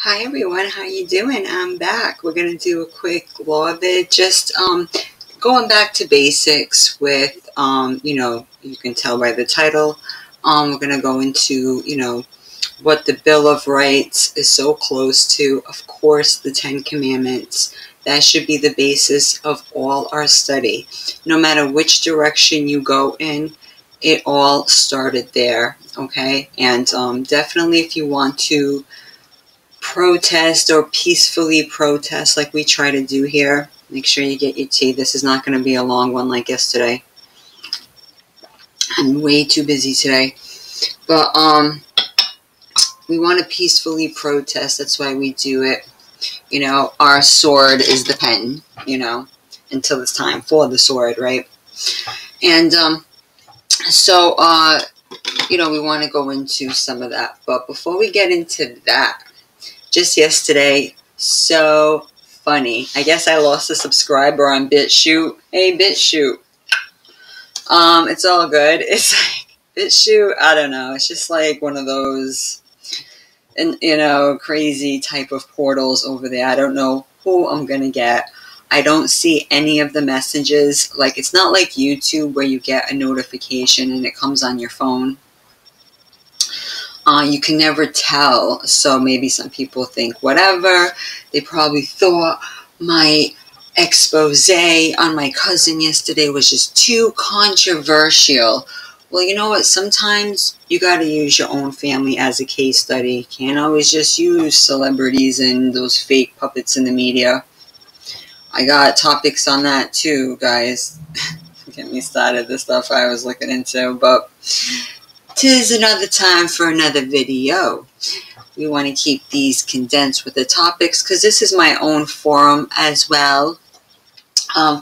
Hi everyone, how you doing? I'm back. We're going to do a quick law vid, just going back to basics with, you can tell by the title. We're going to go into, what the Bill of Rights is so close to. Of course, the Ten Commandments. That should be the basis of all our study. No matter which direction you go in, it all started there, okay? And definitely if you want to protest or peacefully protest like we try to do here, make sure you get your tea. This is not going to be a long one like yesterday. I'm way too busy today. But we want to peacefully protest. That's why we do it. Our sword is the pen, until it's time for the sword, right? And we want to go into some of that. But before we get into that, just yesterday, so funny. I guess I lost a subscriber on BitChute. Hey, BitChute. It's all good. It's like, BitChute, I don't know. It's just like one of those, crazy type of portals over there. I don't know who I'm going to get. I don't see any of the messages. Like, it's not like YouTube where you get a notification and it comes on your phone. You can never tell, so maybe some people think whatever. They probably thought my expose on my cousin yesterday was just too controversial. Well, you know what? Sometimes you got to use your own family as a case study. Can't always just use celebrities and those fake puppets in the media. I got topics on that too, guys. Get me started, the stuff I was looking into, but 'tis another time for another video. We want to keep these condensed with the topics because this is my own forum as well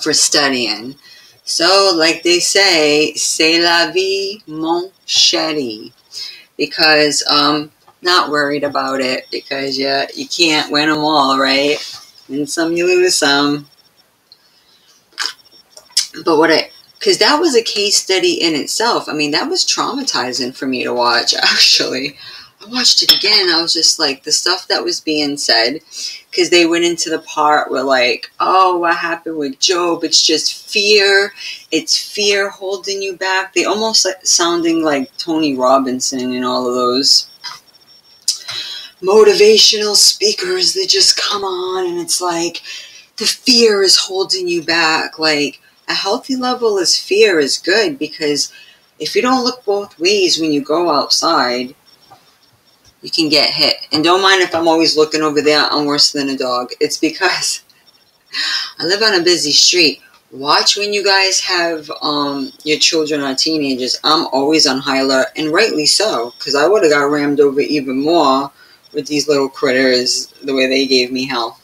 for studying. So, like they say, c'est la vie, mon chéri. Because not worried about it because you can't win them all, right? Win some, you lose some. But because that was a case study in itself. I mean, that was traumatizing for me to watch, actually. I watched it again. I was just like, the stuff that was being said, because they went into the part where like, oh, what happened with Job? It's just fear. It's fear holding you back. They almost like sounding like Tony Robinson and all of those motivational speakers that just come on and it's like, the fear is holding you back. Like, a healthy level of fear is good because if you don't look both ways when you go outside, you can get hit. And don't mind if I'm always looking over there. I'm worse than a dog. It's because I live on a busy street. Watch when you guys have your children are teenagers. I'm always on high alert, and rightly so, because I would have got rammed over even more with these little critters the way they gave me hell.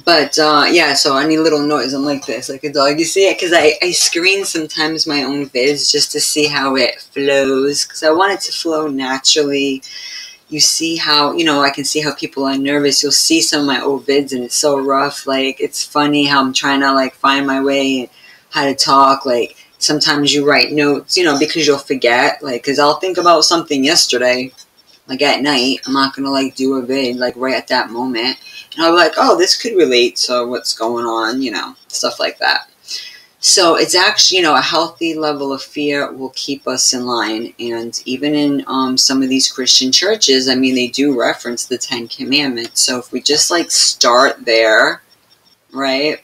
But, yeah, so any little noise, I'm like this, like a dog. You see it? Because I screen sometimes my own vids just to see how it flows. Because I want it to flow naturally. You see how, I can see how people are nervous. You'll see some of my old vids and it's so rough. Like, it's funny how I'm trying to, like, find my way and how to talk. Like, sometimes you write notes, because you'll forget. Like, because I'll think about something yesterday. Like at night, I'm not going to like do a vid like right at that moment. And I'll be like, oh, this could relate to what's going on, stuff like that. So it's actually, a healthy level of fear will keep us in line. And even in some of these Christian churches, I mean, they do reference the Ten Commandments. So if we just like start there, right?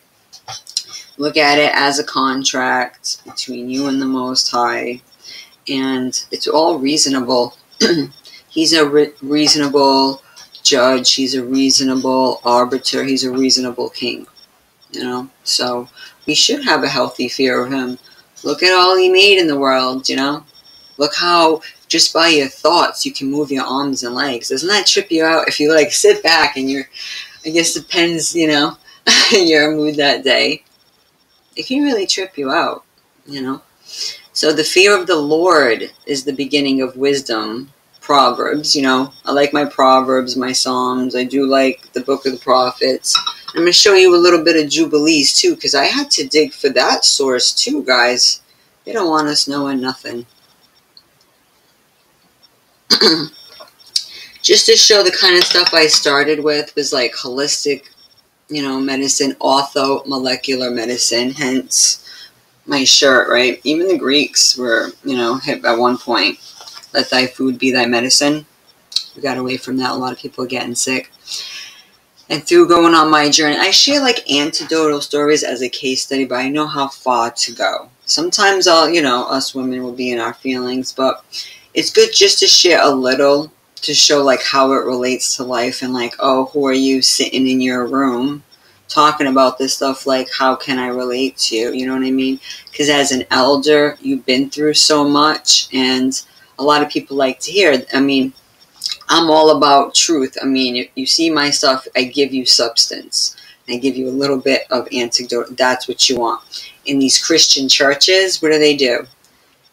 Look at it as a contract between you and the Most High. And it's all reasonable. He's a reasonable judge. He's a reasonable arbiter. He's a reasonable king, So we should have a healthy fear of him. Look at all he made in the world, Look how just by your thoughts you can move your arms and legs. Doesn't that trip you out if you like sit back and I guess it depends, your mood that day. It can really trip you out, So the fear of the Lord is the beginning of wisdom. Proverbs, I like my Proverbs, my Psalms. I do like the book of the prophets. I'm going to show you a little bit of Jubilees too, because I had to dig for that source too, guys. They don't want us knowing nothing. Just to show the kind of stuff I started with was like holistic, medicine, ortho-molecular medicine, hence my shirt, right? Even the Greeks were, hip at one point. Let thy food be thy medicine. We got away from that. A lot of people are getting sick. And through going on my journey, I share like anecdotal stories as a case study, but I know how far to go. Sometimes us women will be in our feelings, but it's good just to share a little to show like how it relates to life and like, oh, who are you sitting in your room talking about this stuff? Like, how can I relate to you? You know what I mean? Because as an elder, you've been through so much, and a lot of people like to hear. I mean, I'm all about truth. I mean, you see my stuff, I give you substance. I give you a little bit of anecdote. That's what you want. In these Christian churches, what do?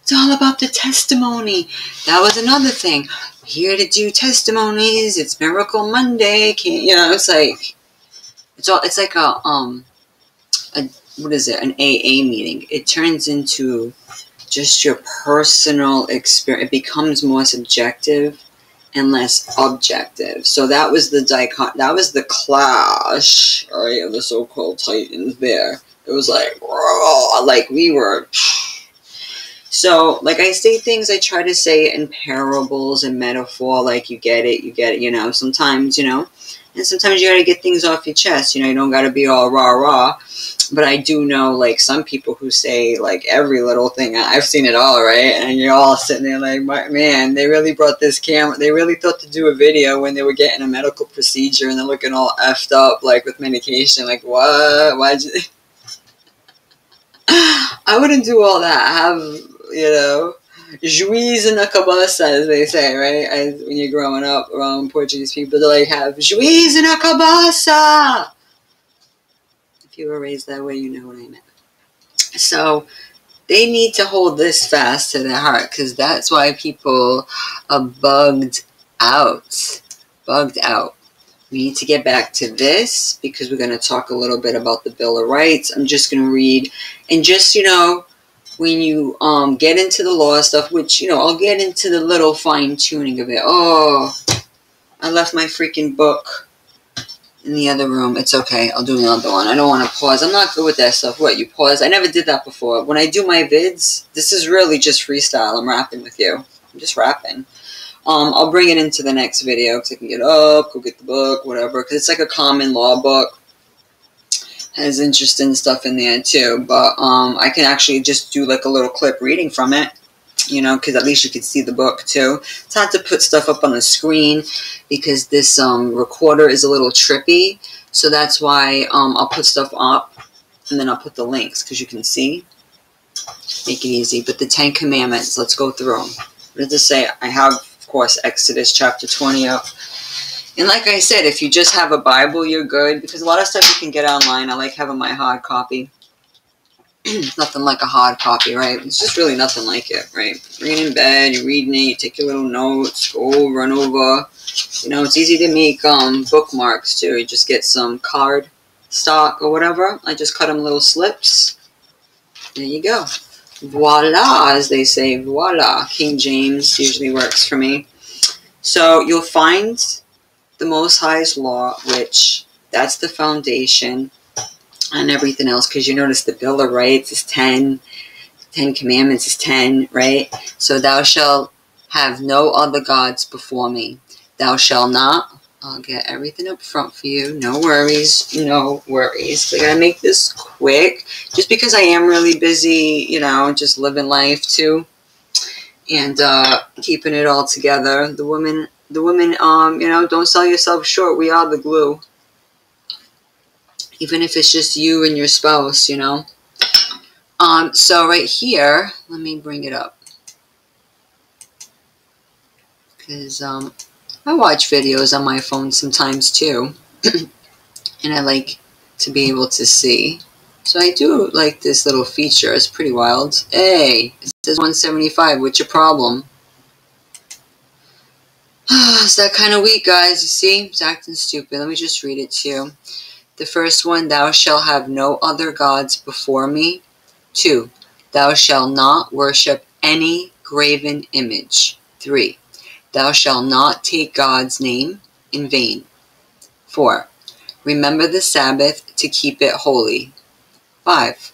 It's all about the testimony. That was another thing. Here to do testimonies. It's Miracle Monday. It's like it's like a what is it? An AA meeting. It turns into just your personal experience. It becomes more subjective and less objective. So that was the clash, right, of the so-called Titans there. It was like, raw, like we were. So, like I say things, I try to say in parables and metaphor, like you get it, sometimes, and sometimes you gotta get things off your chest, you don't gotta be all rah. But I do know, like, some people who say, like, every little thing. I've seen it all, right? And you're all sitting there like, man, they really brought this camera. They really thought to do a video when they were getting a medical procedure and they're looking all effed up, like, with medication. Like, what? Why'd you... I wouldn't do all that. I have, Jubliees in a cabasa, as they say, right? When you're growing up around Portuguese people, they like, have Jubliees in a cabasa. If you were raised that way, you know what I meant. So they need to hold this fast to their heart, because that's why people are bugged out. We need to get back to this, because we're going to talk a little bit about the Bill of Rights. I'm just going to read, and just, when you get into the law stuff, which, I'll get into the little fine-tuning of it. Oh, I left my freaking book in the other room. It's okay. I'll do another one. I don't want to pause. I'm not good with that stuff. What, you pause? I never did that before. When I do my vids, this is really just freestyle. I'm rapping with you. I'm just rapping. I'll bring it into the next video because I can get up, go get the book, whatever. Because it's like a common law book. Has interesting stuff in there too. But I can actually just do like a little clip reading from it. Because at least you can see the book too. It's hard to put stuff up on the screen because this recorder is a little trippy. So that's why I'll put stuff up and then I'll put the links because you can see. Make it easy. But the 10 Commandments, let's go through them. What does it say? I have, of course, Exodus chapter 20 up. And like I said, if you just have a Bible, you're good. Because a lot of stuff you can get online. I like having my hard copy. Nothing like a hard copy, right? It's just really nothing like it, right? You're in bed, you're reading it, you take your little notes, go run over. It's easy to make bookmarks too. You just get some card stock or whatever. I just cut them little slips. There you go. Voila, as they say. Voila. King James usually works for me. So you'll find the Most High's law, which that's the foundation. And everything else, because you notice the Bill of Rights is 10, 10 Commandments is 10, right? So thou shalt have no other gods before me. Thou shalt not. I'll get everything up front for you. No worries, no worries. So I gotta make this quick, just because I am really busy, just living life too, and keeping it all together. The women, don't sell yourself short. We are the glue. Even if it's just you and your spouse, So right here, let me bring it up. Because I watch videos on my phone sometimes too. And I like to be able to see. So I do like this little feature. It's pretty wild. Hey, it says 175. What's your problem? It's that kind of week, guys. You see? It's acting stupid. Let me just read it to you. The first one, thou shalt have no other gods before me. 2, thou shalt not worship any graven image. 3, Thou shalt not take God's name in vain. 4. Remember the Sabbath to keep it holy. 5.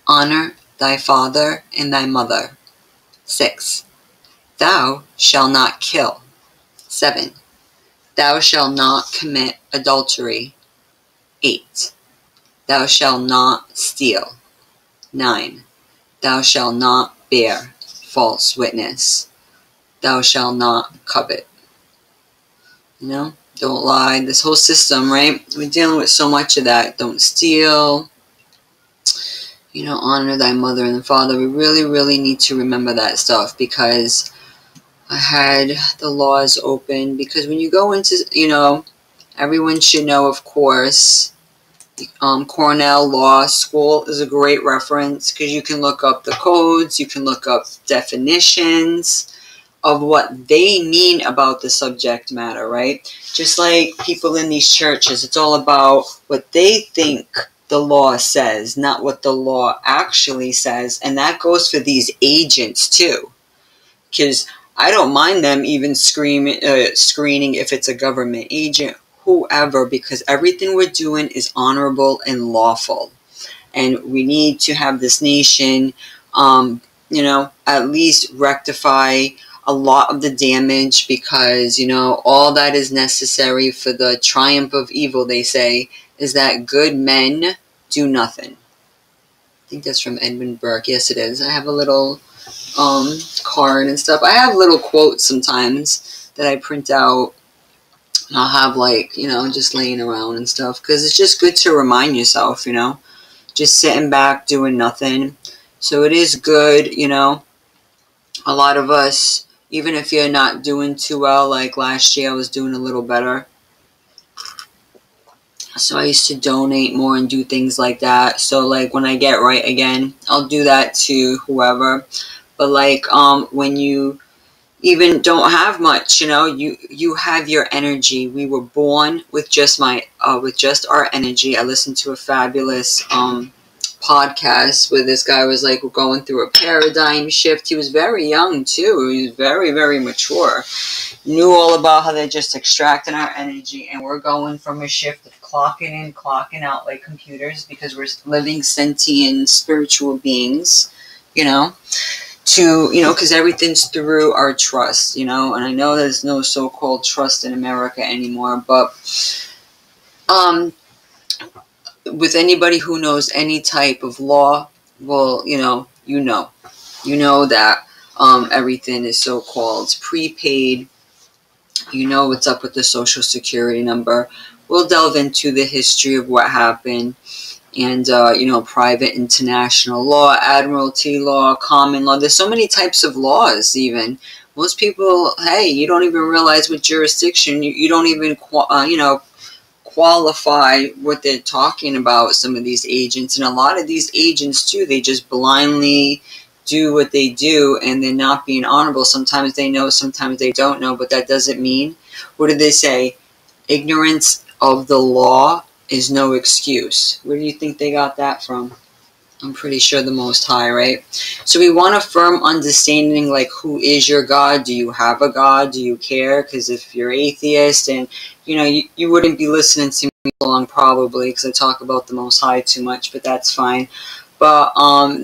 Honor thy father and thy mother. 6. Thou shalt not kill. 7. Thou shalt not commit adultery. 8. Thou shalt not steal. 9. Thou shalt not bear false witness. Thou shalt not covet. Don't lie. This whole system, right? We're dealing with so much of that. Don't steal. Honor thy mother and father. We really, really need to remember that stuff, because I had the laws open. Because when you go into, everyone should know, of course, Cornell Law School is a great reference, because you can look up the codes, you can look up definitions of what they mean about the subject matter, right? Just like people in these churches, it's all about what they think the law says, not what the law actually says. And that goes for these agents too, because I don't mind them even screening if it's a government agent, whoever, because everything we're doing is honorable and lawful. And we need to have this nation, at least rectify a lot of the damage, because, all that is necessary for the triumph of evil, they say, is that good men do nothing. I think that's from Edmund Burke. Yes, it is. I have a little card and stuff. I have little quotes sometimes that I print out, and I'll have just laying around and stuff, because it's just good to remind yourself, just sitting back doing nothing. So it is good, a lot of us, even if you're not doing too well, like last year I was doing a little better. So I used to donate more and do things like that. So when I get right again, I'll do that to whoever. But when you even don't have much, you have your energy. We were born with just our energy. I listened to a fabulous podcast where this guy was going through a paradigm shift. He was very young too. He was very, very mature. Knew all about how they're just extracting our energy, and we're going from a shift of clocking in, clocking out like computers, because we're living sentient spiritual beings, to, because everything's through our trust, and I know there's no so-called trust in America anymore, but with anybody who knows any type of law, well, you know that everything is so-called prepaid. What's up with the social security number. We'll delve into the history of what happened, and private international law, admiralty law, common law. There's so many types of laws. Even most people, hey, you don't even realize what jurisdiction, you don't even qualify what they're talking about, some of these agents. And a lot of these agents too, they just blindly do what they do, and they're not being honorable. Sometimes they know, sometimes they don't know, but that doesn't mean, what do they say? Ignorance of the law is no excuse. Where do you think they got that from? I'm pretty sure the Most High, right? So we want a firm understanding, who is your God? Do you have a God? Do you care? Because if you're atheist, and you wouldn't be listening to me long probably, because I talk about the Most High too much, but that's fine. But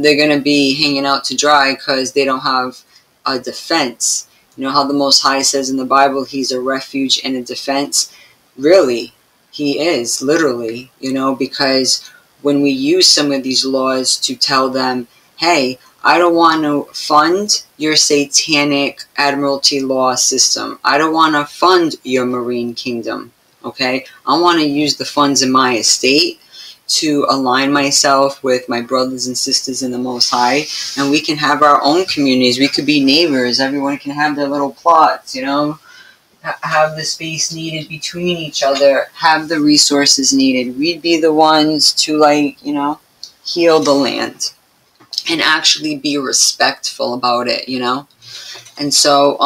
they're going to be hanging out to dry because they don't have a defense. You know how the Most High says in the Bible, he's a refuge and a defense? Really, he is, literally, because when we use some of these laws to tell them, hey, I don't want to fund your satanic admiralty law system. I don't want to fund your marine kingdom, okay? I want to use the funds in my estate to align myself with my brothers and sisters in the Most High, and we can have our own communities. We could be neighbors. Everyone can have their little plots, have the space needed between each other, have the resources needed. We'd be the ones to, heal the land and actually be respectful about it, And so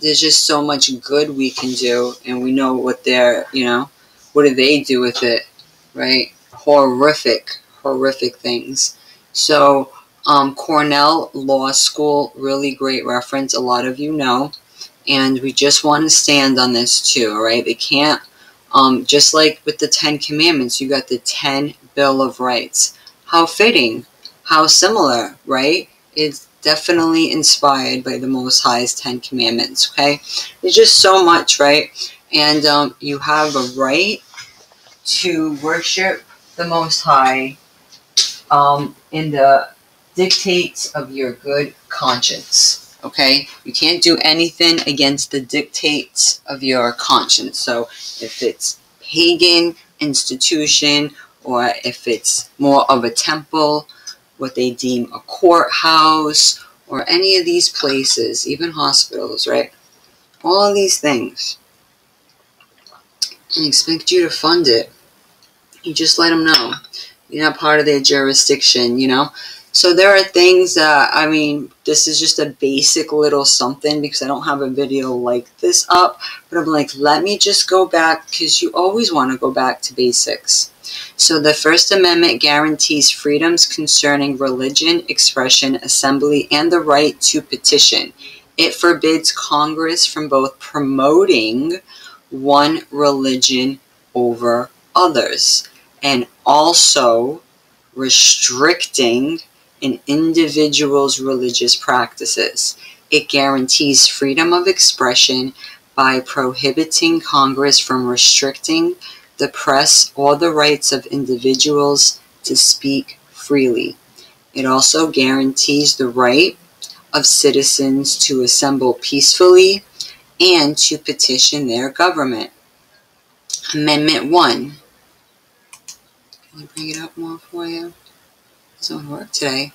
there's just so much good we can do, and we know what they're, what do they do with it, right? Horrific things. So Cornell Law School, really great reference. A lot of you know. And we just want to stand on this too, all right? They can't, just like with the 10 Commandments, you got the 10 Bill of Rights. How fitting, how similar, right? It's definitely inspired by the Most High's 10 Commandments, okay? There's just so much, right? And you have a right to worship the Most High in the dictates of your good conscience. Okay? You can't do anything against the dictates of your conscience. So if it's pagan institution, or if it's more of a temple, what they deem a courthouse, or any of these places, even hospitals, right? All of these things. And expect you to fund it. You just let them know. You're not part of their jurisdiction, you know? So there are things that, I mean, this is just a basic little something because I don't have a video like this up. But I'm like, let me just go back because you always want to go back to basics. So the First Amendment guarantees freedoms concerning religion, expression, assembly, and the right to petition. It forbids Congress from both promoting one religion over others and also restricting an individual's religious practices. It guarantees freedom of expression by prohibiting Congress from restricting the press or the rights of individuals to speak freely. It also guarantees the right of citizens to assemble peacefully and to petition their government. Amendment 1. Can I bring it up more for you? It doesn't work today.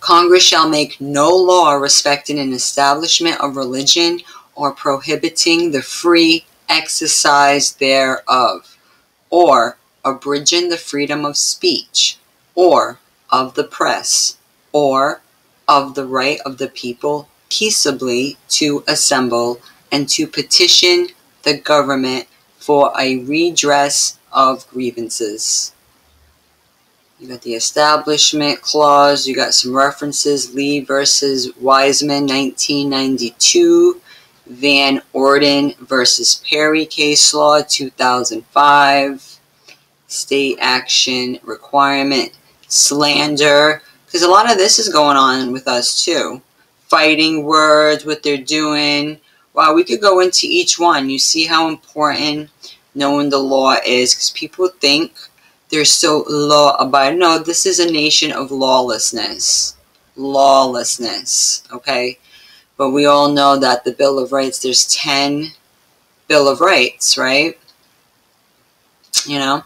Congress shall make no law respecting an establishment of religion or prohibiting the free exercise thereof, or abridging the freedom of speech, or of the press, or of the right of the people peaceably to assemble and to petition the government for a redress of grievances. You got the Establishment Clause. You got some references. Lee versus Wiseman, 1992. Van Orden versus Perry case law, 2005. State action requirement. Slander. Because a lot of this is going on with us too. Fighting words, what they're doing. Wow, we could go into each one. You see how important knowing the law is. Because people think they're so law-abiding. No, this is a nation of lawlessness. Lawlessness, okay? But we all know that the Bill of Rights, there's 10 Bill of Rights, right? You know?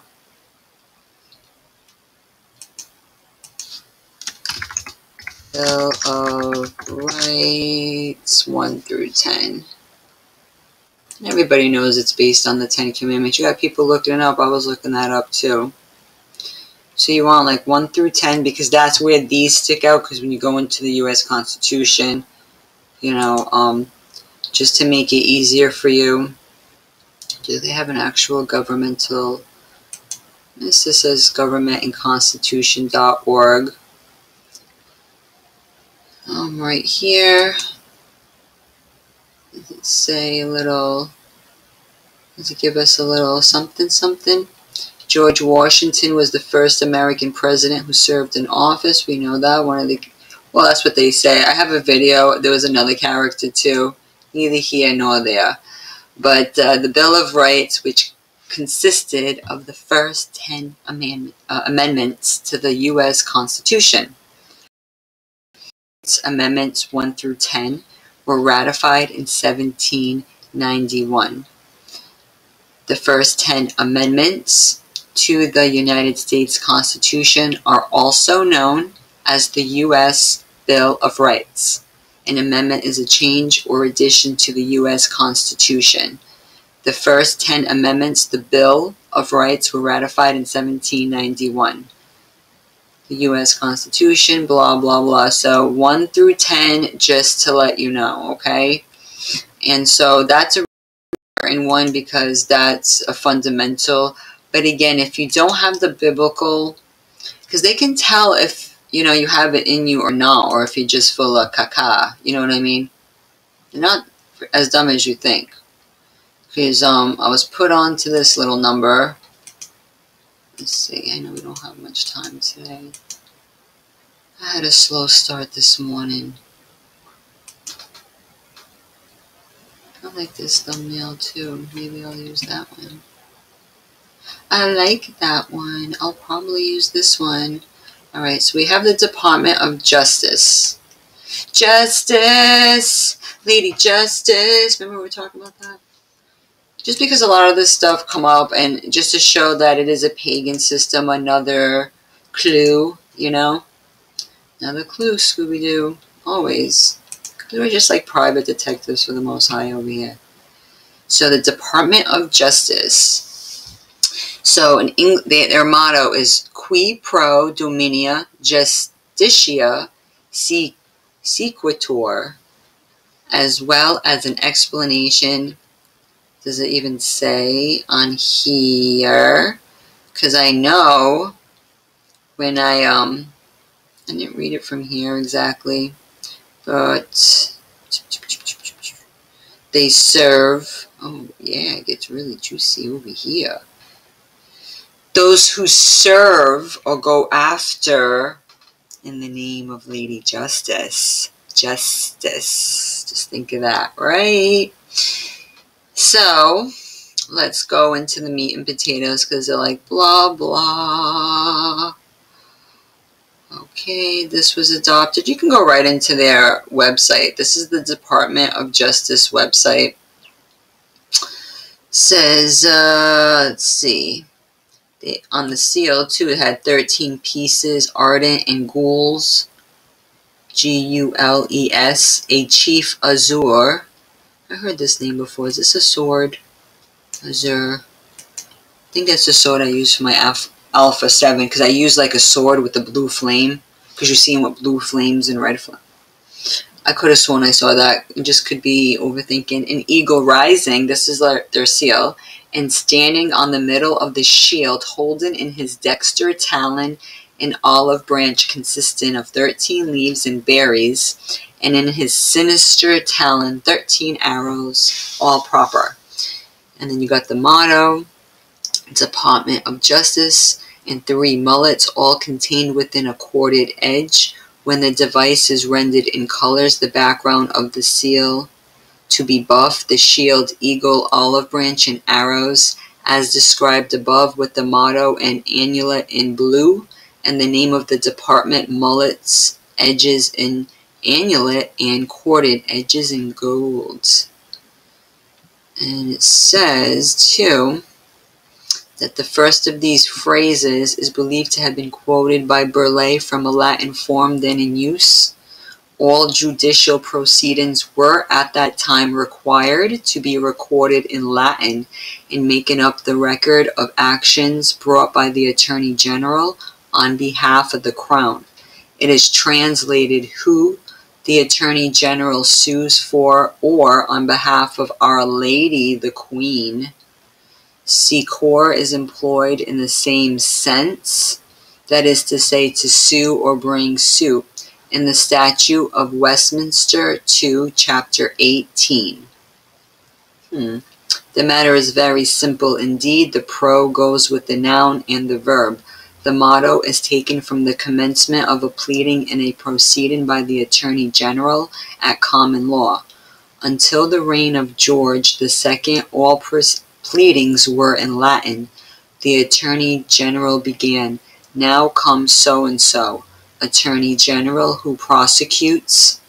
Bill of Rights, 1 through 10. Everybody knows it's based on the 10 Commandments. You got people looking it up. I was looking that up too. So you want like 1 through 10 because that's where these stick out, because when you go into the U.S. Constitution, you know, just to make it easier for you. Do they have an actual governmental? This says governmentandconstitution.org. Right here. Does it say a little? Does it give us a little something something? George Washington was the first American president who served in office. We know that. Well, that's what they say. I have a video. There was another character too. Neither here nor there. But the Bill of Rights, which consisted of the first 10 amendments to the U.S. Constitution. Amendments 1 through 10 were ratified in 1791. The first 10 amendments to the United States Constitution are also known as the U.S. Bill of Rights. An amendment is a change or addition to the U.S. Constitution. The first 10 amendments to the Bill of Rights were ratified in 1791. The U.S. Constitution, blah, blah, blah. So 1 through 10, just to let you know, okay? And so that's a important one because that's a fundamental. But again, if you don't have the biblical, because they can tell if, you have it in you or not, or if you're just full of caca, you know what I mean? They're not as dumb as you think. Because I was put on to this little number. Let's see, I know we don't have much time today. I had a slow start this morning. I like this thumbnail too. Maybe I'll use that one. I like that one. I'll probably use this one. Alright, so we have the Department of Justice. Justice! Lady Justice! Remember we were talking about that? Just because a lot of this stuff come up, and just to show that it is a pagan system, another clue, you know? Another clue, Scooby-Doo. Always. Because we're just like private detectives for the Most High over here. So the Department of Justice. So their motto is Qui pro dominia justitia sequitur, as well as an explanation. Does it even say on here? Because I know when I didn't read it from here exactly, but they serve. Oh yeah, it gets really juicy over here. Those who serve or go after in the name of Lady Justice. Justice. Just think of that, right? So, let's go into the meat and potatoes because they're like blah, blah. Okay, this was adopted. You can go right into their website. This is the Department of Justice website. Says, let's see. On the seal, too, it had 13 pieces, ardent and gules, Gules, a chief azure. I heard this name before. Is this a sword? Azure. I think that's the sword I use for my Alpha 7, because I use like a sword with the blue flame, because you're seeing what blue flames and red flame. I could have sworn I saw that. It just could be overthinking. An eagle rising, this is their seal, and standing on the middle of the shield, holding in his dexter talon an olive branch consisting of 13 leaves and berries, and in his sinister talon 13 arrows, all proper. And then you got the motto, Department of Justice, and 3 mullets, all contained within a corded edge. When the device is rendered in colors, the background of the seal to be buff, the shield, eagle, olive branch, and arrows, as described above, with the motto and annulet in blue, and the name of the department, mullets, edges in annulet, and corded edges in gold. And it says, too, that the first of these phrases is believed to have been quoted by Burleigh from a Latin form then in use. All judicial proceedings were at that time required to be recorded in Latin in making up the record of actions brought by the Attorney General on behalf of the Crown. It is translated who the Attorney General sues for or on behalf of Our Lady the Queen. Secor is employed in the same sense, that is to say, to sue or bring suit, in the Statute of Westminster 2, Chapter 18. The matter is very simple indeed. The pro goes with the noun and the verb. The motto is taken from the commencement of a pleading in a proceeding by the Attorney General at common law. Until the reign of George II, all pleadings were in Latin. The Attorney General began, "Now comes so-and-so, Attorney General who prosecutes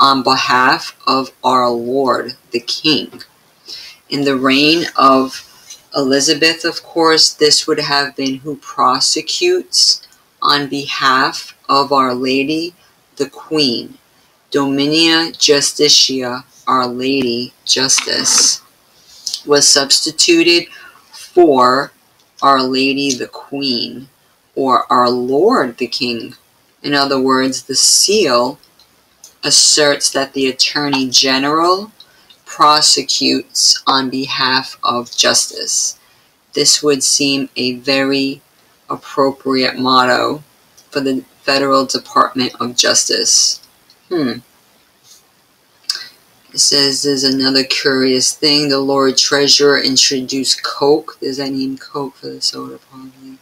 on behalf of our Lord the King." In the reign of Elizabeth, of course, this would have been who prosecutes on behalf of Our Lady the Queen. Dominia Justitia, Our Lady Justice, was substituted for Our Lady the Queen or Our Lord the King. In other words, the seal asserts that the Attorney General prosecutes on behalf of justice. This would seem a very appropriate motto for the Federal Department of Justice. It says there's another curious thing. The Lord Treasurer introduced Coke. There's that name, Coke, for the soda, probably.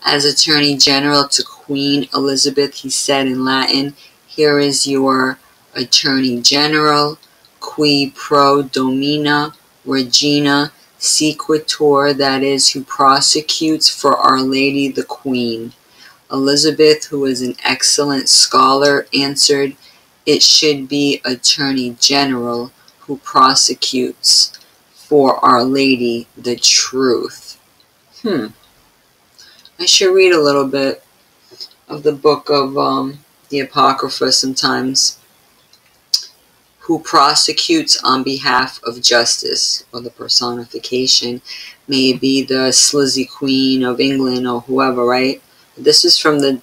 As Attorney General to Queen Elizabeth, he said in Latin, "Here is your Attorney General, qui pro domina regina sequitur," that is, who prosecutes for Our Lady the Queen. Elizabeth, who was an excellent scholar, answered, "It should be Attorney General who prosecutes for Our Lady the Truth." I should read a little bit of the book of the Apocrypha sometimes. Who prosecutes on behalf of justice, or the personification, may be the Slizzy Queen of England or whoever, right? This is from the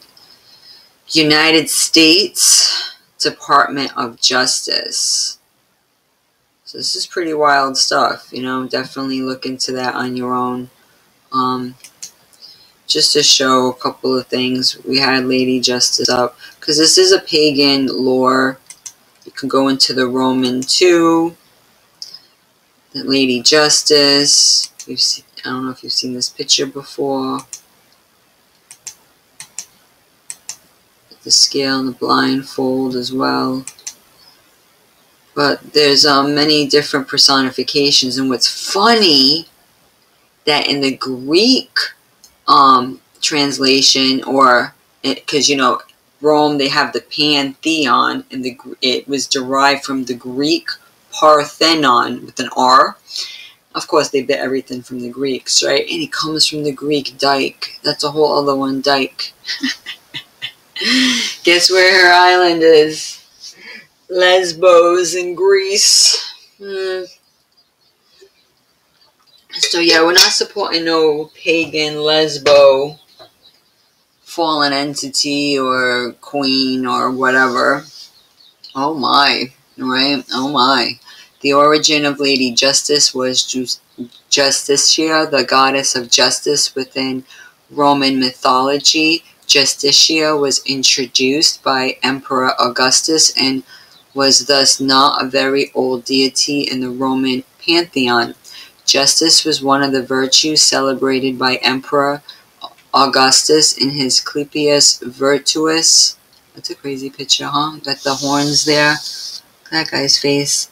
United States Department of Justice. So this is pretty wild stuff, you know. Definitely look into that on your own. Just to show a couple of things, we had Lady Justice up, because this is a pagan lore. You can go into the Roman too. The Lady Justice. I don't know if you've seen this picture before. The scale and the blindfold as well. But there's many different personifications, and what's funny that in the Greek translation, or because you know Rome, they have the Pantheon, and it was derived from the Greek Parthenon with an R. Of course, they bit everything from the Greeks, right? And it comes from the Greek dyke. That's a whole other one, dyke. Guess where her island is? Lesbos in Greece. So yeah, we're not supporting no pagan lesbo fallen entity or queen or whatever. Oh my, right? Oh my. The origin of Lady Justice was Justitia, the goddess of justice within Roman mythology. Justitia was introduced by Emperor Augustus and was thus not a very old deity in the Roman pantheon. Justice was one of the virtues celebrated by Emperor Augustus in his Clypeus Virtuous. That's a crazy picture, huh? Got the horns there. That guy's face.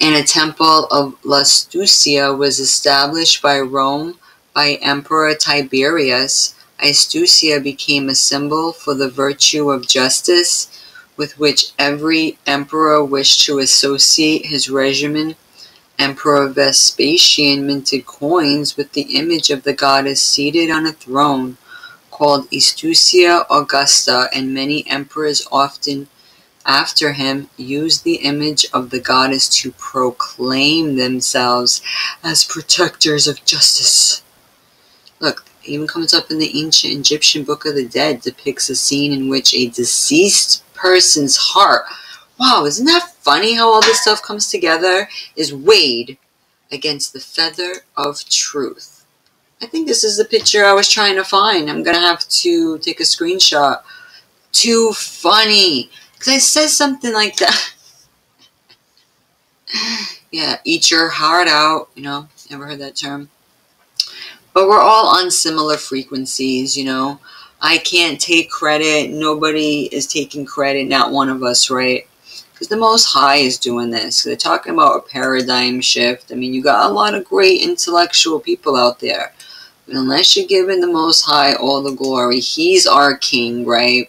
And a temple of Lastucia was established by Rome by Emperor Tiberius. Astucia became a symbol for the virtue of justice, with which every emperor wished to associate his regimen. Emperor Vespasian minted coins with the image of the goddess seated on a throne called Astucia Augusta, and many emperors often after him used the image of the goddess to proclaim themselves as protectors of justice. Look, it even comes up in the ancient Egyptian Book of the Dead, depicts a scene in which a deceased person's heart, wow, isn't that funny how all this stuff comes together, is weighed against the feather of truth. I think this is the picture I was trying to find. I'm going to have to take a screenshot. Too funny. Because I said something like that. Yeah, eat your heart out. You know, never heard that term. But we're all on similar frequencies, you know. I can't take credit. Nobody is taking credit. Not one of us, right? Because the Most High is doing this. They're talking about a paradigm shift. I mean, you got a lot of great intellectual people out there. But unless you're giving the Most High all the glory, He's our King, right?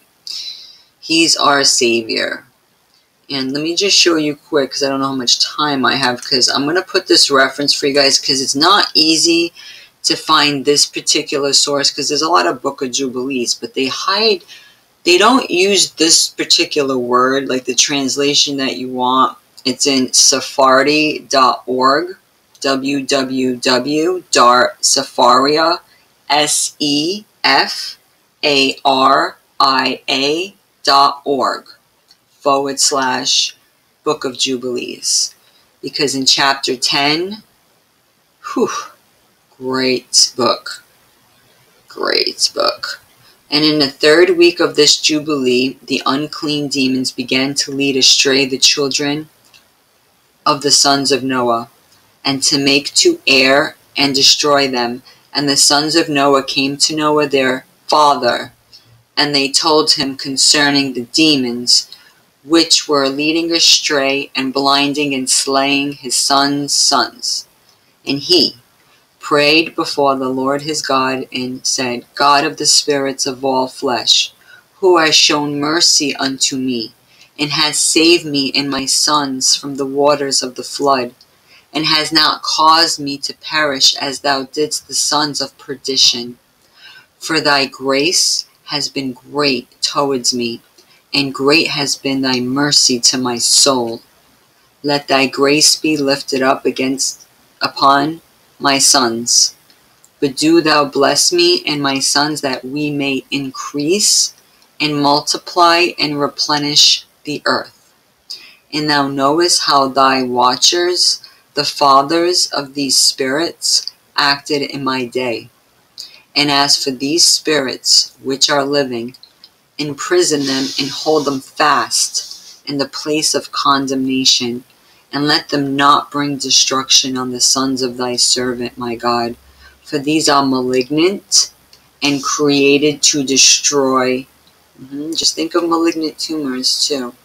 He's our Savior. And let me just show you quick, because I don't know how much time I have, because I'm going to put this reference for you guys, because it's not easy to find this particular source, because there's a lot of Book of Jubilees, but they don't use this particular word, like the translation that you want. It's in Sephardi.org, www.sepharia, SEFARIA.org/Book of Jubilees. Because in chapter 10, great book. Great book. And in the third week of this Jubilee, the unclean demons began to lead astray the children of the sons of Noah, and to make to air and destroy them. And the sons of Noah came to Noah their father, and they told him concerning the demons, which were leading astray and blinding and slaying his sons' sons. And he prayed before the Lord his God, and said, God of the spirits of all flesh, who has shown mercy unto me, and has saved me and my sons from the waters of the flood, and has not caused me to perish as thou didst the sons of perdition. For thy grace has been great towards me, and great has been thy mercy to my soul. Let thy grace be lifted up upon my sons. But do thou bless me and my sons, that we may increase and multiply and replenish the earth. And thou knowest how thy watchers, the fathers of these spirits, acted in my day. And as for these spirits which are living, imprison them and hold them fast in the place of condemnation, and let them not bring destruction on the sons of thy servant, my God. For these are malignant and created to destroy. Just think of malignant tumors too,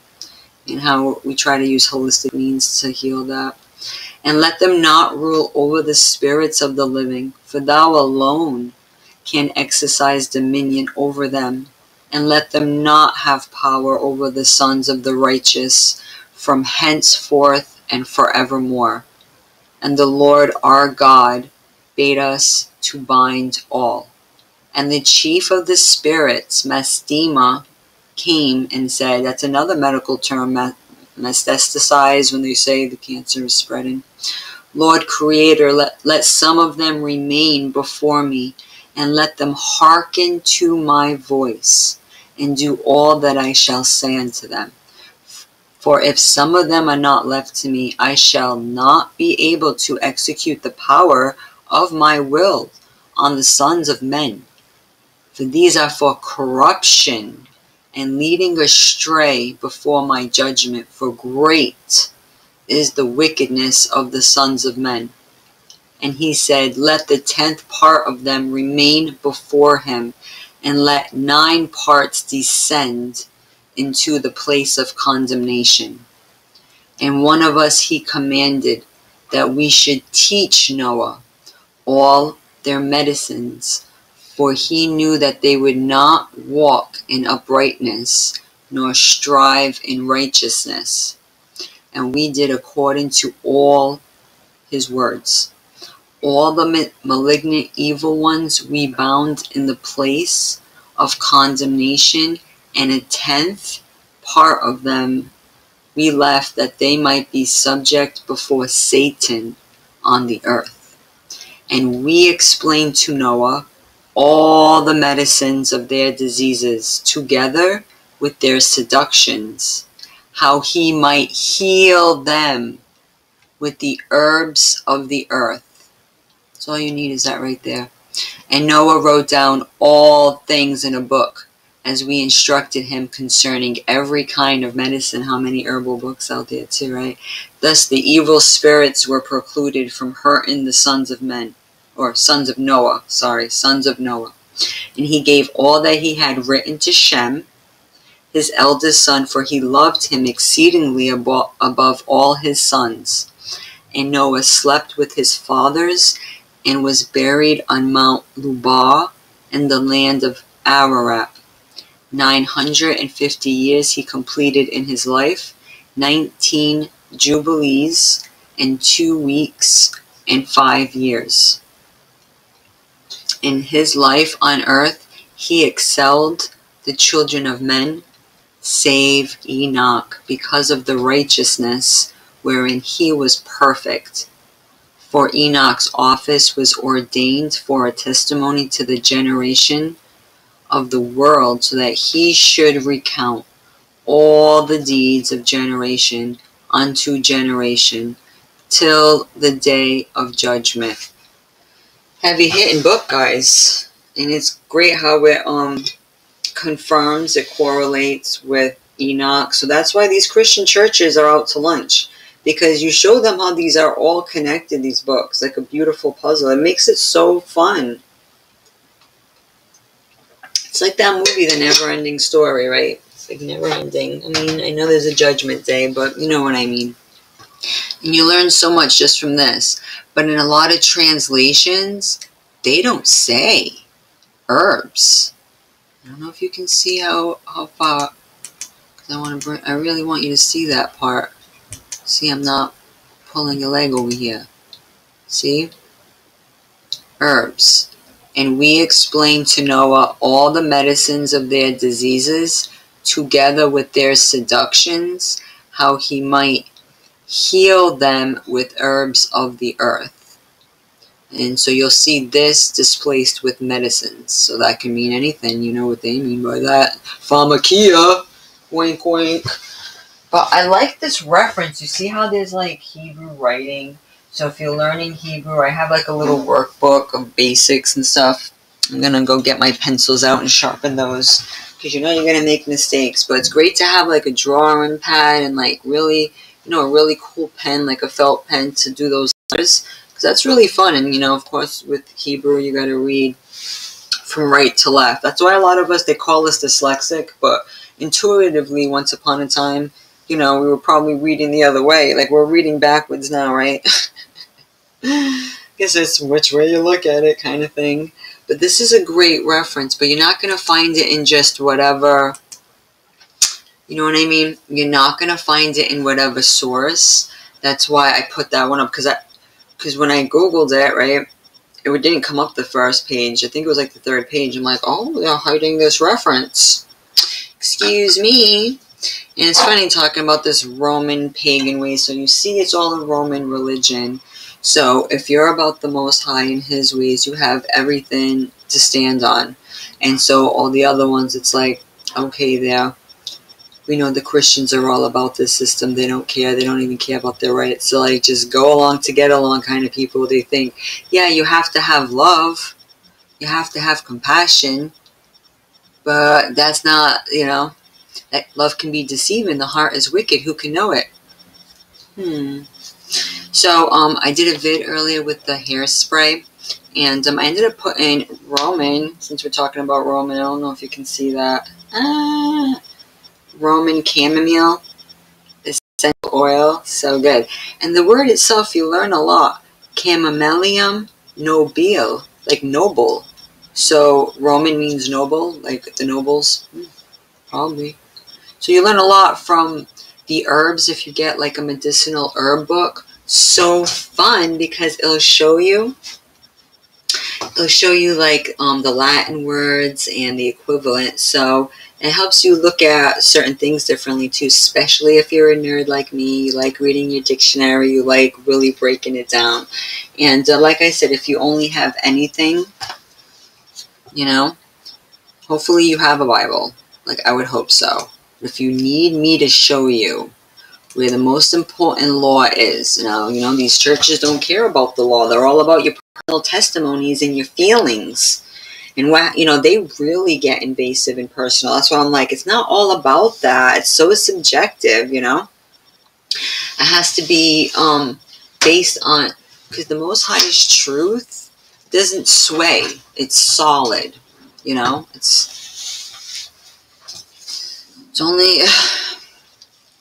and how we try to use holistic means to heal that. And let them not rule over the spirits of the living, for thou alone can exercise dominion over them. And let them not have power over the sons of the righteous from henceforth and forevermore. And the Lord our God bade us to bind all. And the chief of the spirits, Mastema, came and said, that's another medical term, metastasize, when they say the cancer is spreading. Lord Creator, let some of them remain before me, and let them hearken to my voice, and do all that I shall say unto them. For if some of them are not left to me, I shall not be able to execute the power of my will on the sons of men. For these are for corruption and leading astray before my judgment, for great is the wickedness of the sons of men. And he said, let the 10th part of them remain before him, and let 9 parts descend into the place of condemnation. And one of us he commanded that we should teach Noah all their medicines, for he knew that they would not walk in uprightness, nor strive in righteousness. And we did according to all his words. All the malignant evil ones we bound in the place of condemnation, and a 10th part of them we left, that they might be subject before Satan on the earth. And we explained to Noah all the medicines of their diseases, together with their seductions, how he might heal them with the herbs of the earth. So all you need is that right there. And Noah wrote down all things in a book, as we instructed him concerning every kind of medicine. How many herbal books out there too, right? Thus the evil spirits were precluded from hurting the sons of men, or sons of Noah, sons of Noah. And he gave all that he had written to Shem, his eldest son, for he loved him exceedingly above all his sons. And Noah slept with his fathers, and was buried on Mount Lubah in the land of Ararat. 950 years he completed in his life, 19 Jubilees, and 2 weeks and 5 years. In his life on earth he excelled the children of men, save Enoch, because of the righteousness wherein he was perfect. For Enoch's office was ordained for a testimony to the generation of the world, so that he should recount all the deeds of generation unto generation, till the day of judgment. Heavy hitting book, guys. And it's great how it confirms, it correlates with Enoch. So that's why these Christian churches are out to lunch. because you show them how these are all connected, these books, like a beautiful puzzle. It makes it so fun. It's like that movie, The Never-Ending Story, right? It's like never-ending. I mean, I know there's a judgment day, but you know what I mean. And you learn so much just from this. But in a lot of translations, they don't say herbs. I don't know if you can see how far. I really want you to see that part. See, I'm not pulling your leg over here. See? Herbs. And we explain to Noah all the medicines of their diseases, together with their seductions, how he might heal them with herbs of the earth. And so you'll see this displaced with medicines. So that can mean anything. You know what they mean by that. Pharmakia. Wink, wink. But I like this reference. You see how there's like Hebrew writing? So if you're learning Hebrew, I have like a little workbook of basics and stuff. I'm going to go get my pencils out and sharpen those, because you know you're going to make mistakes. But it's great to have like a drawing pad and like really, you know, a really cool pen, like a felt pen to do those letters. Because that's really fun. And, you know, of course, with Hebrew, you got to read from right to left. That's why a lot of us, they call us dyslexic. But intuitively, once upon a time, you know, we were probably reading the other way. Like, we're reading backwards now, right? Guess it's which way you look at it kind of thing. But this is a great reference, but you're not going to find it in just whatever, you know what I mean? You're not going to find it in whatever source. That's why I put that one up, because when I Googled it, right, it didn't come up the first page. I think it was like the third page. I'm like, oh, they're hiding this reference. Excuse me. And it's funny talking about this Roman pagan way. So you see, it's all a Roman religion. So if you're about the Most High in His ways, you have everything to stand on. And so all the other ones, it's like, okay, we know the Christians are all about this system. They don't care. They don't even care about their rights. So like, just go along to get along kind of people. They think, yeah, you have to have love. You have to have compassion. But that's not, you know, that love can be deceiving. The heart is wicked. Who can know it? So, I did a vid earlier with the hairspray, and I ended up putting Roman, since we're talking about Roman, I don't know if you can see that, Roman chamomile, essential oil, so good. And the word itself, you learn a lot. Chamomilium nobile, like noble. So, Roman means noble, like the nobles, probably. So you learn a lot from the herbs if you get like a medicinal herb book. So fun, because it'll show you like the Latin words and the equivalent. So it helps you look at certain things differently too, especially if you're a nerd like me. You like reading your dictionary, you like really breaking it down. And like I said, if you only have anything, you know, hopefully you have a Bible. Like, I would hope so. If you need me to show you where the most important law is, you know, these churches don't care about the law. They're all about your personal testimonies and your feelings. And what, you know, they really get invasive and personal. That's why I'm like, it's not all about that. It's so subjective, you know. It has to be based on, because the Most High's truth doesn't sway. It's solid, you know. It's only,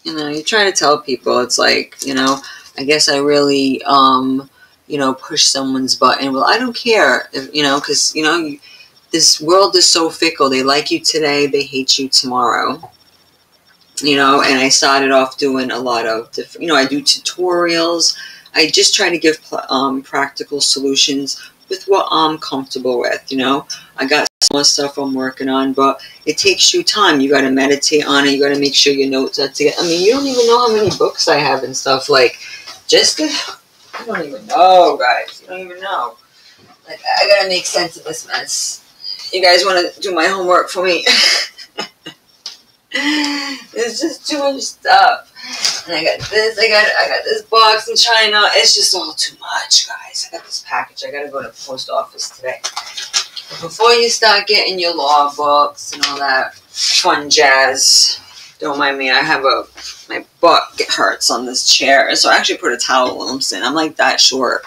you know, you try to tell people, it's like, you know, I guess I really, you know, push someone's button. Well, I don't care, if, you know, because, you know, this world is so fickle. They like you today, they hate you tomorrow. You know, and I started off doing a lot of different, you know, I do tutorials. I just try to give practical solutions with what I'm comfortable with, you know. I got some more stuff I'm working on, but it takes you time. You got to meditate on it. You got to make sure your notes are together. I mean, you don't even know how many books I have and stuff. Like, just you don't even know, guys. You don't even know. Like, I got to make sense of this mess. You guys want to do my homework for me? It's just too much stuff. And I got this, I got this box in China. It's just all too much, guys. I got this package. I got to go to the post office today. But before you start getting your law books and all that fun jazz, Don't mind me. I have my butt hurts on this chair, so I actually put a towel while I'm sitting. I'm like that short.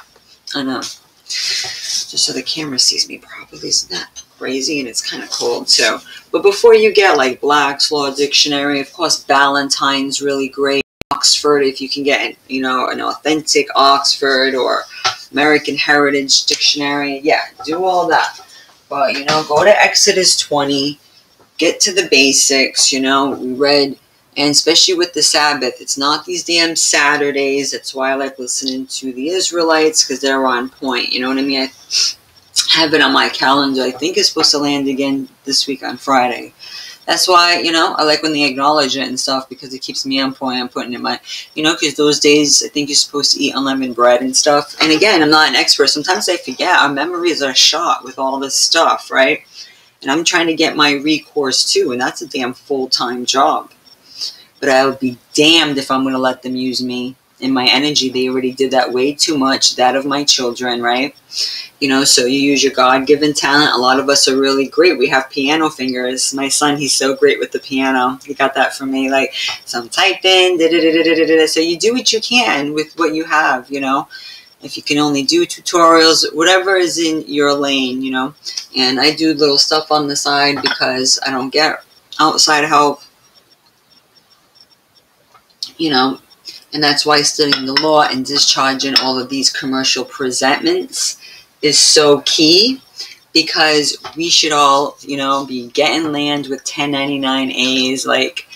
I know. Just so the camera sees me properly. Isn't that crazy? And it's kind of cold too. But before you get like Black's Law Dictionary, of course, Ballantyne's really great. Oxford, if you can get, you know, an authentic Oxford or American Heritage Dictionary, yeah, do all that. But, you know, go to Exodus 20, get to the basics, you know, we read, and especially with the Sabbath, it's not these damn Saturdays. That's why I like listening to the Israelites, because they're on point, you know what I mean? I have it on my calendar. I think it's supposed to land again this week on Friday. That's why, you know, I like when they acknowledge it and stuff, because it keeps me on point. I'm putting in my, you know, because those days I think you're supposed to eat unleavened bread and stuff. And again, I'm not an expert. Sometimes I forget. Our memories are shot with all this stuff, right? And I'm trying to get my recourse too, and that's a damn full-time job. But I would be damned if I'm going to let them use me and my energy. They already did that way too much, that of my children, right? You know, so you use your God-given talent. A lot of us are really great. We have piano fingers. My son, he's so great with the piano. He got that from me. Like, so I'm typing, da-da-da-da-da-da. So you do what you can with what you have, you know. If you can only do tutorials, whatever is in your lane, you know. And I do little stuff on the side because I don't get outside help, you know. And that's why studying the law and discharging all of these commercial presentments is so key, because we should all, you know, be getting land with 1099As. Like,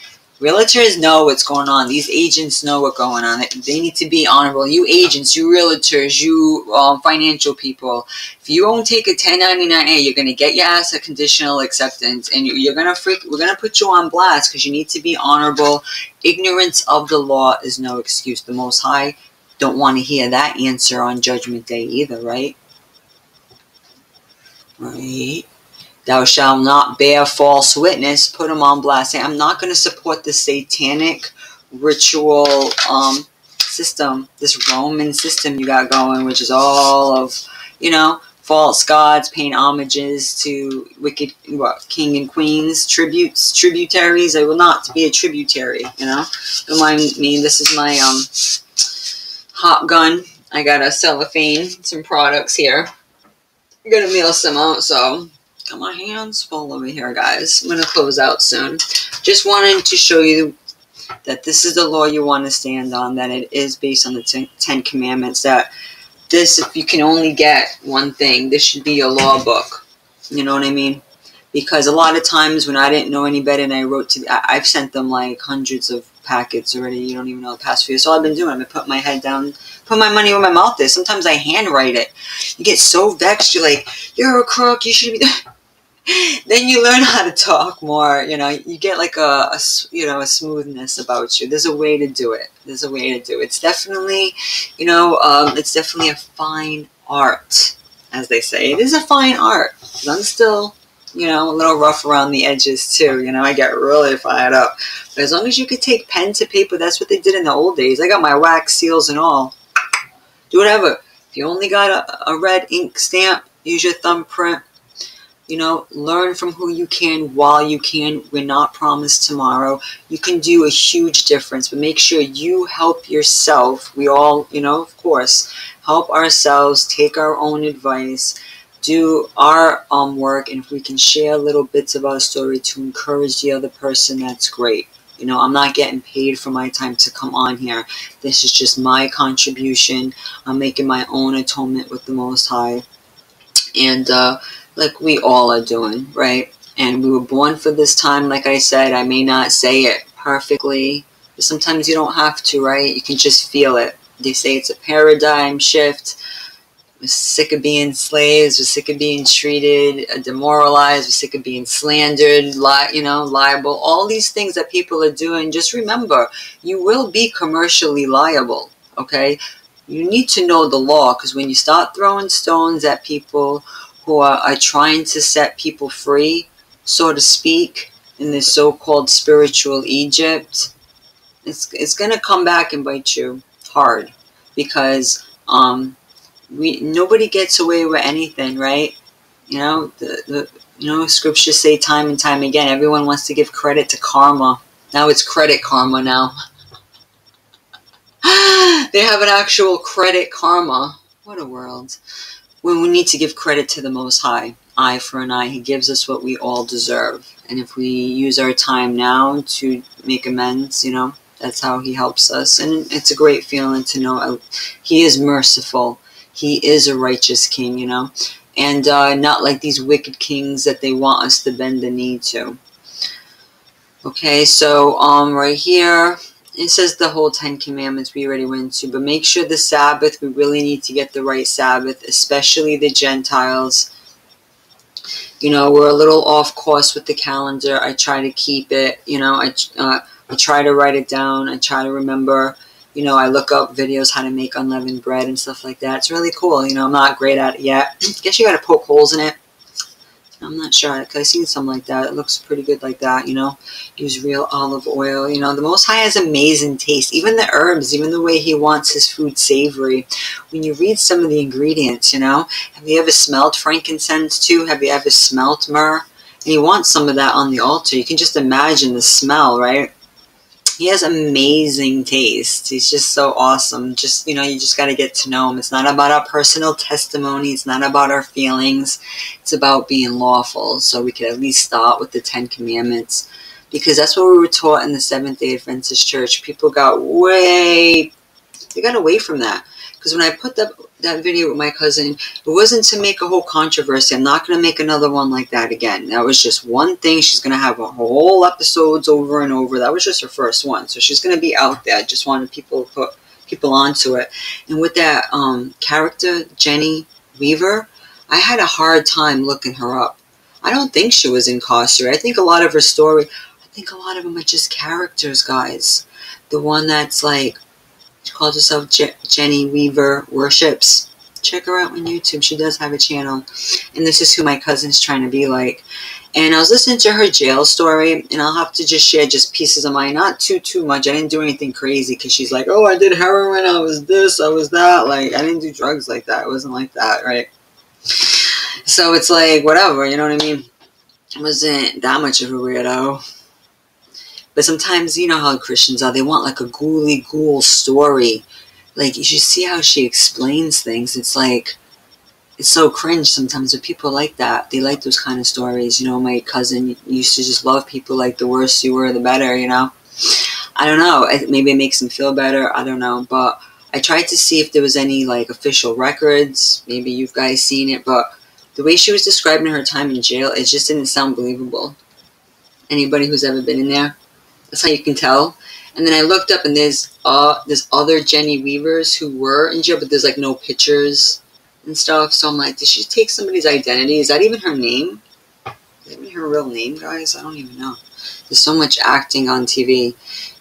realtors know what's going on. These agents know what's going on. They need to be honorable. You agents, you realtors, you financial people, if you won't take a 1099A, you're going to get your ass a conditional acceptance, and we're going to put you on blast, because you need to be honorable. Ignorance of the law is no excuse. The Most High don't want to hear that answer on Judgment Day either, right? Right. Thou shalt not bear false witness. Put them on blast. Say, I'm not going to support the satanic ritual system, this Roman system you got going, which is all of, you know, false gods, paying homages to wicked king and queens, tributaries. I will not be a tributary, you know. Don't mind me. This is my hot gun. I got a cellophane, some products here. I'm going to mail some out, so got my hands full over here, guys. I'm going to close out soon. Just wanted to show you that this is the law you want to stand on, that it is based on the Ten Commandments, that this, if you can only get one thing, this should be your law book. You know what I mean? Because a lot of times when I didn't know any better and I wrote to, I've sent them like hundreds of packets already. You don't even know the past few years. So all I've been doing, I've been putting my head down, put my money where my mouth is. Sometimes I handwrite it. You get so vexed. You're like, you're a crook. You should be. Then you learn how to talk more. You know, you get like a smoothness about you. There's a way to do it. There's a way to do it. It's definitely, you know, it's definitely a fine art, as they say. It is a fine art. I'm still, you know, a little rough around the edges too. You know, I get really fired up. But as long as you could take pen to paper, that's what they did in the old days. I got my wax seals and all. Do whatever. If you only got a red ink stamp, use your thumbprint. You know, learn from who you can while you can. We're not promised tomorrow. You can do a huge difference, but make sure you help yourself. We all, you know, of course, help ourselves, take our own advice, do our work, and if we can share little bits of our story to encourage the other person, that's great. You know, I'm not getting paid for my time to come on here. This is just my contribution. I'm making my own atonement with the Most High. And, like we all are doing, right? And we were born for this time, like I said. I may not say it perfectly, but sometimes you don't have to, right? You can just feel it. They say it's a paradigm shift. We're sick of being slaves. We're sick of being treated, demoralized. We're sick of being slandered, liable. All these things that people are doing, just remember, you will be commercially liable, okay? You need to know the law, because when you start throwing stones at people who are trying to set people free, so to speak, in this so-called spiritual Egypt, it's going to come back and bite you hard, because nobody gets away with anything, right? You know, scriptures say time and time again, everyone wants to give credit to karma. Now it's credit karma now. They have an actual credit karma. What a world. When we need to give credit to the Most High. Eye for an eye. He gives us what we all deserve. And if we use our time now to make amends, you know, that's how he helps us. And it's a great feeling to know he is merciful. He is a righteous king, you know. And not like these wicked kings that they want us to bend the knee to. Okay, so right here, it says the whole 10 Commandments we already went to, but make sure the Sabbath, we really need to get the right Sabbath, especially the Gentiles. You know, we're a little off course with the calendar. I try to keep it, you know, I try to write it down. I try to remember, you know, I look up videos how to make unleavened bread and stuff like that. It's really cool. You know, I'm not great at it yet. I guess you got to poke holes in it. I'm not sure, because I've seen something like that. It looks pretty good like that, you know. Use real olive oil. You know, the Most High has amazing taste. Even the herbs, even the way he wants his food savory. When you read some of the ingredients, you know. Have you ever smelled frankincense too? Have you ever smelled myrrh? And you want some of that on the altar. You can just imagine the smell, right? He has amazing taste. He's just so awesome. Just, you know, you just got to get to know him. It's not about our personal testimony. It's not about our feelings. It's about being lawful. So we could at least start with the 10 Commandments. Because that's what we were taught in the Seventh-day Adventist Church. People got away from that. Because when I put that video with my cousin, it wasn't to make a whole controversy. I'm not going to make another one like that again. That was just one thing. She's going to have a whole episodes over and over. That was just her first one. So she's going to be out there. I just wanted people to put people onto it. And with that character, Jenny Weaver, I had a hard time looking her up. I don't think she was incarcerated. I think a lot of her story, I think a lot of them are just characters, guys. The one that's like, she calls herself Jenny Weaver Worships. Check her out on YouTube. She does have a channel. And this is who my cousin's trying to be like. And I was listening to her jail story, and I'll have to just share just pieces of mine. Not too much. I didn't do anything crazy, because she's like, oh, I did heroin, I was this, I was that. Like, I didn't do drugs like that. It wasn't like that, right? So it's like, whatever, you know what I mean? I wasn't that much of a weirdo. But sometimes, you know how Christians are, they want like a ghouly ghoul story. Like, you should see how she explains things. It's like, it's so cringe sometimes with people like that. They like those kind of stories. You know, my cousin used to just love people like the worse you were, the better, you know. I don't know. Maybe it makes them feel better. I don't know. But I tried to see if there was any like official records. Maybe you guys seen it. But the way she was describing her time in jail, it just didn't sound believable. Anybody who's ever been in there? That's how you can tell. And then I looked up, and there's other Jenny Weavers who were in jail, but there's like no pictures and stuff. So I'm like, did she take somebody's identity? Is that even her name? Is that even her real name, guys? I don't even know. There's so much acting on TV.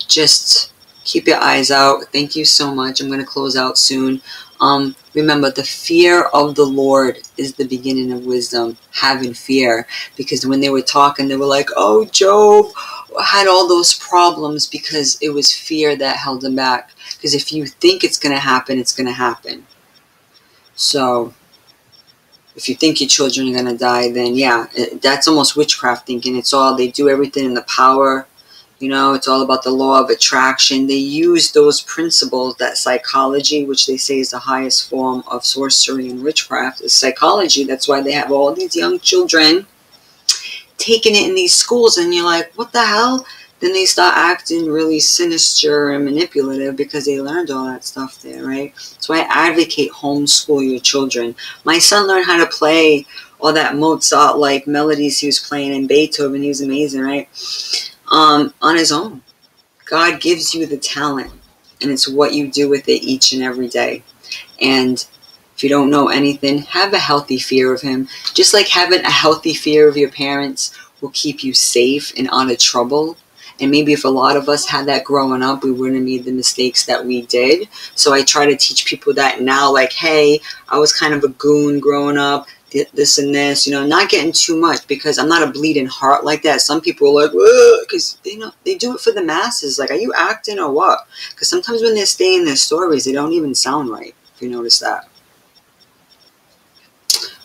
Just keep your eyes out. Thank you so much. I'm going to close out soon. Remember, the fear of the Lord is the beginning of wisdom. Having fear. Because when they were talking, they were like, oh, Job had all those problems because it was fear that held him back. Because if you think it's going to happen, it's going to happen. So if you think your children are going to die, then yeah, that's almost witchcraft thinking. It's all, they do everything in the power. You know, it's all about the law of attraction. They use those principles, that psychology, which they say is the highest form of sorcery and witchcraft, is psychology. That's why they have all these young children taking it in these schools, and you're like, what the hell? Then they start acting really sinister and manipulative because they learned all that stuff there, right? So I advocate homeschool your children. My son learned how to play all that Mozart-like melodies he was playing, in Beethoven. He was amazing, right? On his own. God gives you the talent, and it's what you do with it each and every day. And if you don't know anything, have a healthy fear of him. Just like having a healthy fear of your parents will keep you safe and out of trouble. And maybe if a lot of us had that growing up, we wouldn't have made the mistakes that we did. So I try to teach people that now, like, hey, I was kind of a goon growing up, this and this, you know, not getting too much, because I'm not a bleeding heart like that. Some people are like, whoa, because they do it for the masses. Like, are you acting or what? Because sometimes when they're saying their stories, they don't even sound right, if you notice that.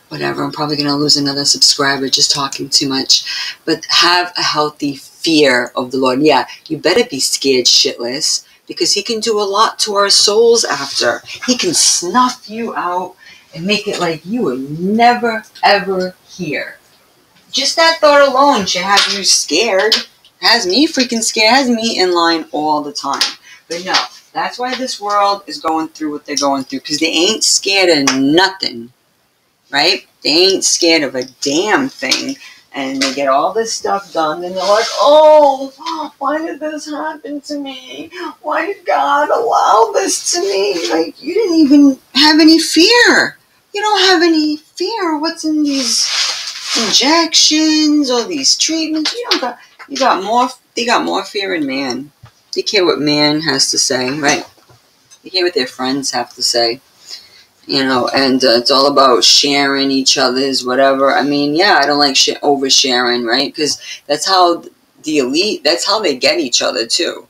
Whatever, I'm probably going to lose another subscriber just talking too much. But have a healthy fear of the Lord. Yeah, you better be scared shitless, because he can do a lot to our souls after. He can snuff you out and make it like you were never, ever here. Just that thought alone should have you scared. Has me freaking scared. Has me in line all the time. But no, that's why this world is going through what they're going through, because they ain't scared of nothing, right? They ain't scared of a damn thing. And they get all this stuff done, and they're like, oh, why did this happen to me? Why did God allow this to me? Like, you didn't even have any fear. You don't have any fear. What's in these injections or these treatments? They got more fear in man. They care what man has to say, right? They care what their friends have to say. And it's all about sharing each other's whatever. I mean, yeah, I don't like oversharing, right? Because that's how the elite, that's how they get each other too,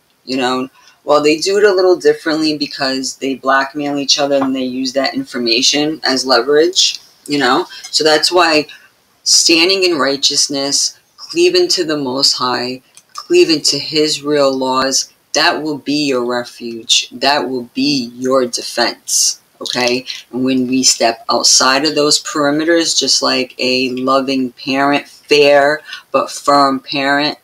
Well, they do it a little differently because they blackmail each other and they use that information as leverage, So that's why standing in righteousness, cleaving to the Most High, cleaving to His real laws, that will be your refuge. That will be your defense. Okay, and when we step outside of those perimeters, just like a loving parent, fair but firm parent,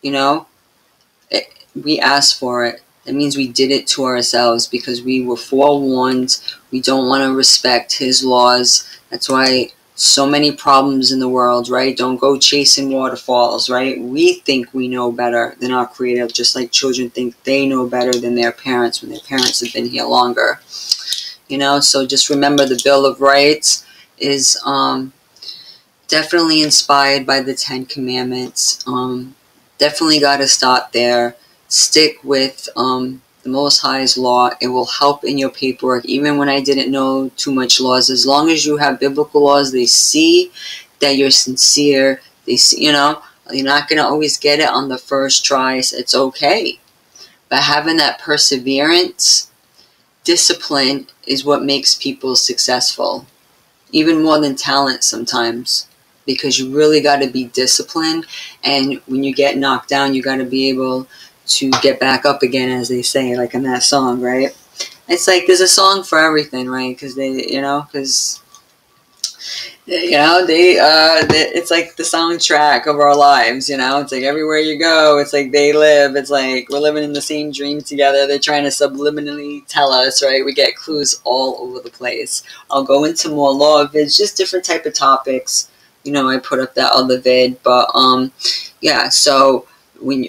we ask for it. That means we did it to ourselves because we were forewarned. We don't want to respect His laws. That's why so many problems in the world, right? Don't go chasing waterfalls, right? We think we know better than our Creator, just like children think they know better than their parents when their parents have been here longer. So just remember the Bill of Rights is definitely inspired by the Ten Commandments. Definitely got to start there. Stick with the Most High's law. It will help in your paperwork. Even when I didn't know too much laws, as long as you have biblical laws, they see that you're sincere. They see, you're not going to always get it on the first try. So it's okay. But having that perseverance, discipline is what makes people successful, even more than talent sometimes, because you really got to be disciplined, and when you get knocked down, you got to be able to get back up again, as they say, like in that song, right? It's like there's a song for everything, right? Because it's like the soundtrack of our lives, It's like everywhere you go, it's like they live. It's like we're living in the same dream together. They're trying to subliminally tell us, right? We get clues all over the place. I'll go into more law vids, just different type of topics. I put up that other vid, but yeah. So when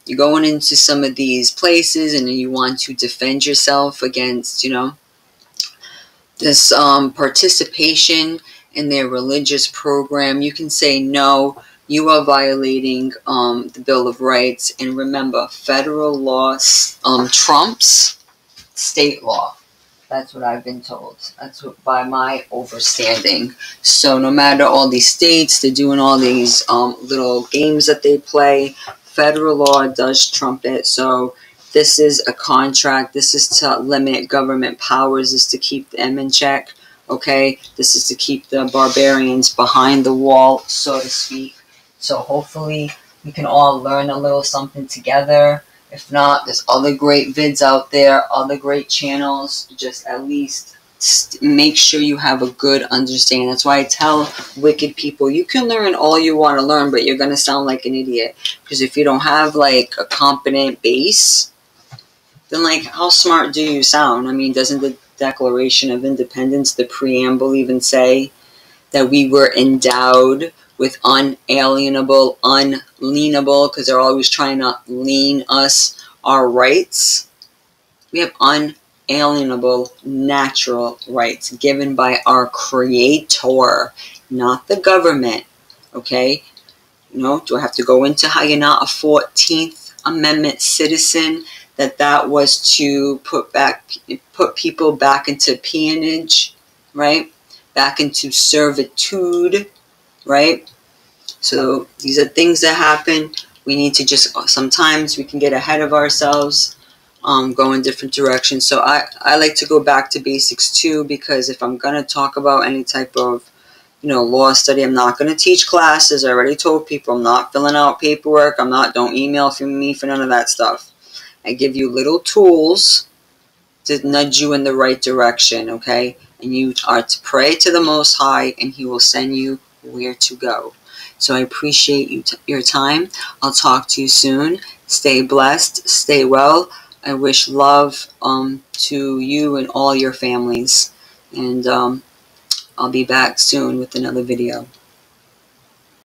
you're going into some of these places and you want to defend yourself against, this participation in their religious program, you can say, no, you are violating the Bill of Rights. And remember, federal law trumps state law. That's what I've been told. That's by my understanding. So no matter all these states, they're doing all these little games that they play, federal law does trump it. So this is a contract. This is to limit government powers. This is to keep them in check. Okay? This is to keep the barbarians behind the wall, so to speak. So hopefully we can all learn a little something together. If not, there's other great vids out there, other great channels. Just at least make sure you have a good understanding. That's why I tell wicked people, you can learn all you want to learn, but you're going to sound like an idiot. Because if you don't have like a competent base, then like how smart do you sound? I mean, doesn't the Declaration of Independence, the preamble, even say that we were endowed with unalienable, unalienable, because they're always trying to lean us, our rights? We have unalienable natural rights given by our Creator, not the government. Okay? Do I have to go into how you're not a 14th Amendment citizen? That was to put people back into peonage, right? Back into servitude, right? So these are things that happen. We need to sometimes we can get ahead of ourselves, go in different directions. So I like to go back to basics too, because if I'm going to talk about any type of law study. I'm not going to teach classes. I already told people I'm not filling out paperwork. Don't email me for none of that stuff. I give you little tools to nudge you in the right direction, okay? And you are to pray to the Most High, and He will send you where to go. So I appreciate your time. I'll talk to you soon. Stay blessed. Stay well. I wish love to you and all your families. And I'll be back soon with another video.